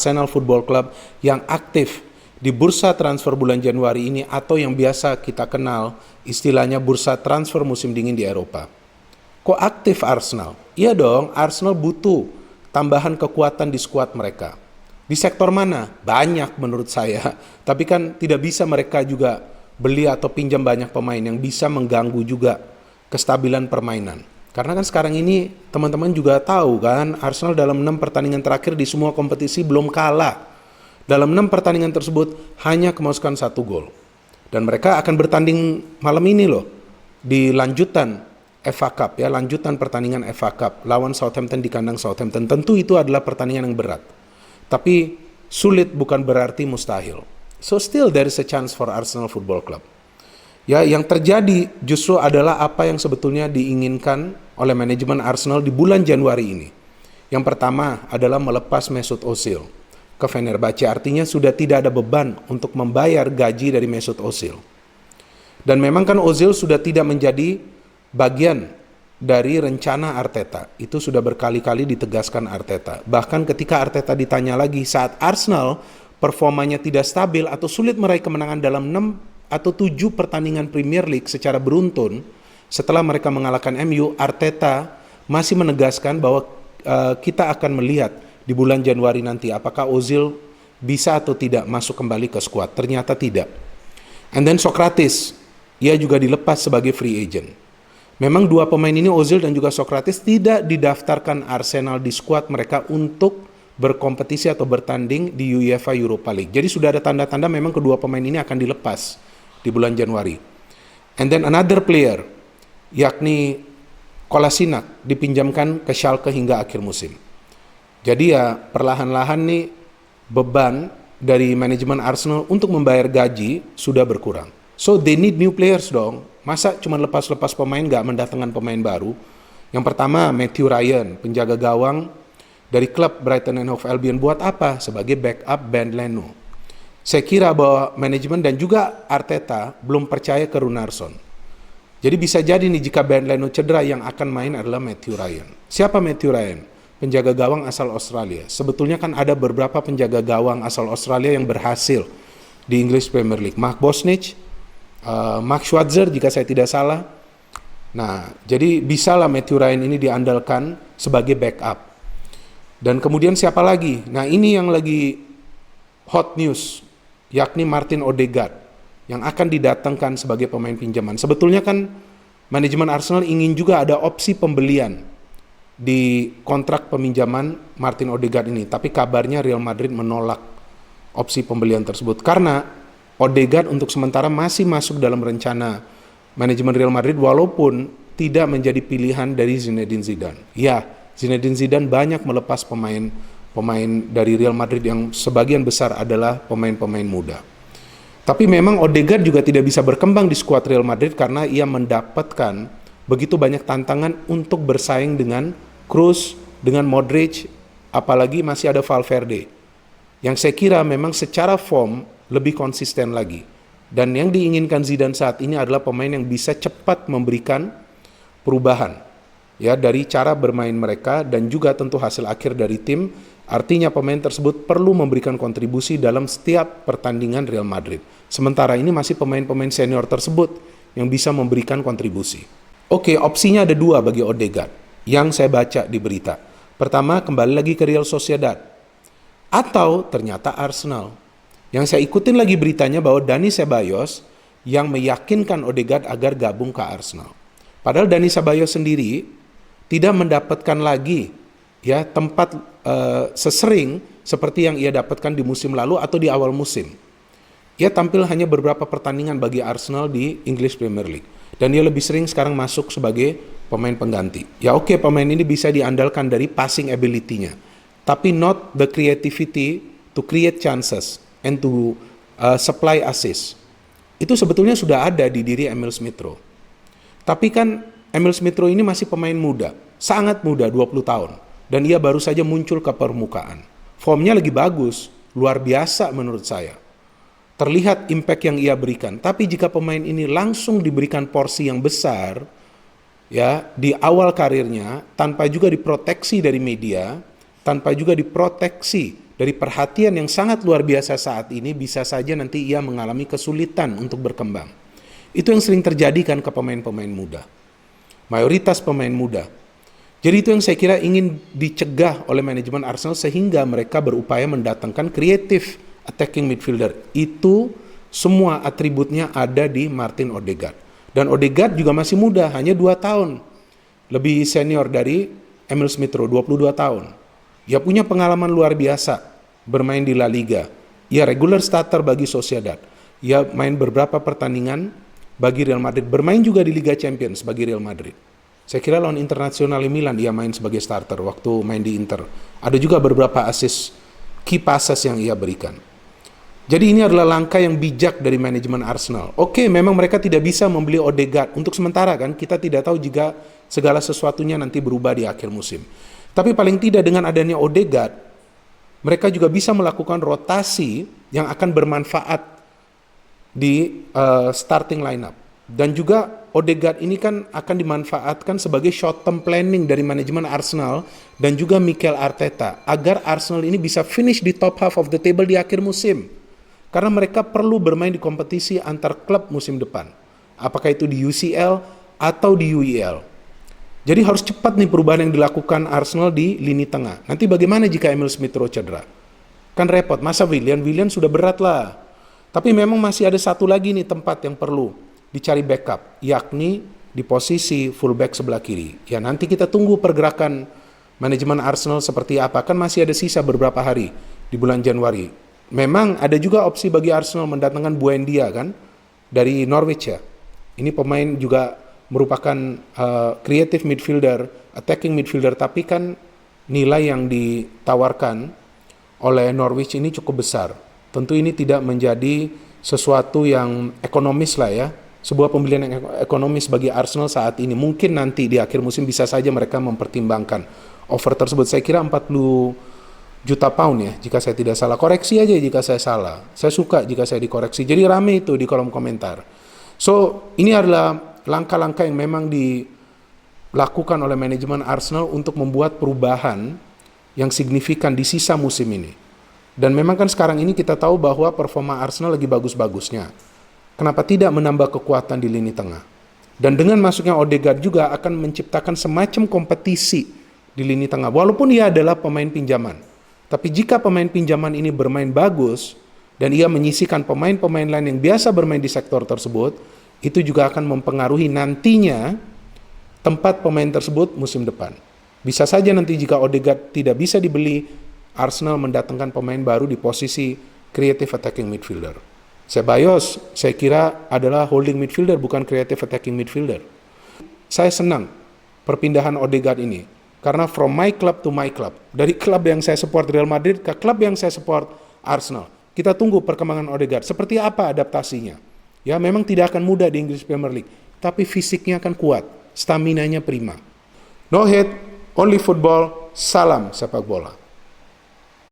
Arsenal Football Club yang aktif di bursa transfer bulan Januari ini atau yang biasa kita kenal istilahnya bursa transfer musim dingin di Eropa. Kok aktif Arsenal? Iya dong, Arsenal butuh tambahan kekuatan di skuad mereka. Di sektor mana? Banyak menurut saya. Tapi kan tidak bisa mereka juga beli atau pinjam banyak pemain yang bisa mengganggu juga kestabilan permainan. Karena kan sekarang ini teman-teman juga tahu kan, Arsenal dalam 6 pertandingan terakhir di semua kompetisi belum kalah. Dalam 6 pertandingan tersebut hanya kemasukan 1 gol. Dan mereka akan bertanding malam ini loh, di lanjutan FA Cup ya, lanjutan pertandingan FA Cup lawan Southampton di kandang Southampton. Tentu itu adalah pertandingan yang berat. Tapi sulit bukan berarti mustahil. So still there is a chance for Arsenal Football Club. Ya, yang terjadi justru adalah apa yang sebetulnya diinginkan oleh manajemen Arsenal di bulan Januari ini. Yang pertama adalah melepas Mesut Ozil ke Fenerbahce, artinya sudah tidak ada beban untuk membayar gaji dari Mesut Ozil. Dan memang kan Ozil sudah tidak menjadi bagian dari rencana Arteta. Itu sudah berkali-kali ditegaskan Arteta. Bahkan ketika Arteta ditanya lagi saat Arsenal performanya tidak stabil atau sulit meraih kemenangan dalam 6 atau 7 pertandingan Premier League secara beruntun setelah mereka mengalahkan MU, Arteta masih menegaskan bahwa kita akan melihat di bulan Januari nanti apakah Ozil bisa atau tidak masuk kembali ke skuad. Ternyata tidak. And then Sokratis, ia juga dilepas sebagai free agent. Memang 2 pemain ini, Ozil dan juga Sokratis, tidak didaftarkan Arsenal di skuad mereka untuk berkompetisi atau bertanding di UEFA Europa League. Jadi sudah ada tanda-tanda memang kedua pemain ini akan dilepas di bulan Januari. And then another player, yakni Kolasinac, dipinjamkan ke Schalke hingga akhir musim. Jadi ya perlahan-lahan nih beban dari manajemen Arsenal untuk membayar gaji sudah berkurang. So they need new players dong. Masa cuma lepas-lepas pemain gak mendatangkan pemain baru? Yang pertama Matthew Ryan, penjaga gawang dari klub Brighton and Hove Albion. Buat apa? Sebagai backup Ben Leno. Saya kira bahwa manajemen dan juga Arteta belum percaya ke Runarsson. Jadi bisa jadi nih jika Ben Leno cedera yang akan main adalah Matthew Ryan. Siapa Matthew Ryan? Penjaga gawang asal Australia. Sebetulnya kan ada beberapa penjaga gawang asal Australia yang berhasil di English Premier League. Mark Bosnich, Mark Schwarzer jika saya tidak salah. Nah, jadi bisalah Matthew Ryan ini diandalkan sebagai backup. Dan kemudian siapa lagi? Nah, ini yang lagi hot news, yakni Martin Odegaard yang akan didatangkan sebagai pemain pinjaman. Sebetulnya kan manajemen Arsenal ingin juga ada opsi pembelian di kontrak peminjaman Martin Odegaard ini, tapi kabarnya Real Madrid menolak opsi pembelian tersebut karena Odegaard untuk sementara masih masuk dalam rencana manajemen Real Madrid walaupun tidak menjadi pilihan dari Zinedine Zidane. Ya, Zinedine Zidane banyak melepas pemain dari Real Madrid yang sebagian besar adalah pemain-pemain muda. Tapi memang Odegaard juga tidak bisa berkembang di skuad Real Madrid karena ia mendapatkan begitu banyak tantangan untuk bersaing dengan Kroos, dengan Modric, apalagi masih ada Valverde. Yang saya kira memang secara form lebih konsisten lagi. Dan yang diinginkan Zidane saat ini adalah pemain yang bisa cepat memberikan perubahan ya dari cara bermain mereka dan juga tentu hasil akhir dari tim. Artinya pemain tersebut perlu memberikan kontribusi dalam setiap pertandingan Real Madrid. Sementara ini masih pemain-pemain senior tersebut yang bisa memberikan kontribusi. Oke, opsinya ada 2 bagi Odegaard yang saya baca di berita. Pertama, kembali lagi ke Real Sociedad. Atau ternyata Arsenal. Yang saya ikutin lagi beritanya bahwa Dani Ceballos yang meyakinkan Odegaard agar gabung ke Arsenal. Padahal Dani Ceballos sendiri tidak mendapatkan lagi ya tempat sesering seperti yang ia dapatkan di musim lalu atau di awal musim. Ia tampil hanya beberapa pertandingan bagi Arsenal di English Premier League. Dan dia lebih sering sekarang masuk sebagai pemain pengganti. Ya oke, pemain ini bisa diandalkan dari passing ability-nya. Tapi not the creativity to create chances and to supply assist. Itu sebetulnya sudah ada di diri Emil Smith Rowe. Tapi kan Emil Smith Rowe ini masih pemain muda. Sangat muda, 20 tahun. Dan ia baru saja muncul ke permukaan. Formnya lagi bagus, luar biasa menurut saya. Terlihat impact yang ia berikan. Tapi jika pemain ini langsung diberikan porsi yang besar, ya di awal karirnya, tanpa juga diproteksi dari media, tanpa juga diproteksi dari perhatian yang sangat luar biasa saat ini, bisa saja nanti ia mengalami kesulitan untuk berkembang. Itu yang sering terjadi kan ke pemain-pemain muda. Mayoritas pemain muda. Jadi itu yang saya kira ingin dicegah oleh manajemen Arsenal sehingga mereka berupaya mendatangkan creative attacking midfielder. Itu semua atributnya ada di Martin Odegaard. Dan Odegaard juga masih muda, hanya 2 tahun. Lebih senior dari Emil Smith Rowe, 22 tahun. Ia punya pengalaman luar biasa bermain di La Liga. Ia regular starter bagi Sociedad. Ia main beberapa pertandingan bagi Real Madrid. Bermain juga di Liga Champions bagi Real Madrid. Saya kira lawan Internazionale Milan ia main sebagai starter waktu main di Inter. Ada juga beberapa assist key passes yang ia berikan. Jadi ini adalah langkah yang bijak dari manajemen Arsenal. Oke, memang mereka tidak bisa membeli Odegaard untuk sementara kan. Kita tidak tahu jika segala sesuatunya nanti berubah di akhir musim. Tapi paling tidak dengan adanya Odegaard, mereka juga bisa melakukan rotasi yang akan bermanfaat di starting lineup. Dan juga Odegaard ini kan akan dimanfaatkan sebagai short term planning dari manajemen Arsenal dan juga Mikel Arteta agar Arsenal ini bisa finish di top half of the table di akhir musim. Karena mereka perlu bermain di kompetisi antar klub musim depan. Apakah itu di UCL atau di UEL. Jadi harus cepat nih perubahan yang dilakukan Arsenal di lini tengah. Nanti bagaimana jika Emil Smith Rowe cedera? Kan repot, masa Willian sudah berat lah. Tapi memang masih ada satu lagi nih tempat yang perlu dicari backup, yakni di posisi fullback sebelah kiri. Ya nanti kita tunggu pergerakan manajemen Arsenal seperti apa. Kan masih ada sisa beberapa hari di bulan Januari. Memang ada juga opsi bagi Arsenal mendatangkan Buendia kan dari Norwich ya. Ini pemain juga merupakan creative midfielder, attacking midfielder, tapi kan nilai yang ditawarkan oleh Norwich ini cukup besar. Tentu ini tidak menjadi sesuatu yang ekonomis lah ya. Sebuah pembelian yang ekonomis bagi Arsenal saat ini. Mungkin nanti di akhir musim bisa saja mereka mempertimbangkan offer tersebut. Saya kira 40 juta pound ya, jika saya tidak salah. Koreksi aja jika saya salah. Saya suka jika saya dikoreksi. Jadi rame itu di kolom komentar. So, ini adalah langkah-langkah yang memang dilakukan oleh manajemen Arsenal untuk membuat perubahan yang signifikan di sisa musim ini. Dan memang kan sekarang ini kita tahu bahwa performa Arsenal lagi bagus-bagusnya. Kenapa tidak menambah kekuatan di lini tengah? Dan dengan masuknya Odegaard juga akan menciptakan semacam kompetisi di lini tengah. Walaupun ia adalah pemain pinjaman. Tapi jika pemain pinjaman ini bermain bagus dan ia menyisihkan pemain-pemain lain yang biasa bermain di sektor tersebut, itu juga akan mempengaruhi nantinya tempat pemain tersebut musim depan. Bisa saja nanti jika Odegaard tidak bisa dibeli, Arsenal mendatangkan pemain baru di posisi creative attacking midfielder. Ceballos saya kira adalah holding midfielder, bukan creative attacking midfielder. Saya senang perpindahan Odegaard ini. Karena from my club to my club. Dari klub yang saya support Real Madrid ke klub yang saya support Arsenal. Kita tunggu perkembangan Odegaard. Seperti apa adaptasinya. Ya memang tidak akan mudah di English Premier League. Tapi fisiknya akan kuat. Staminanya prima. No hate, only football. Salam sepak bola.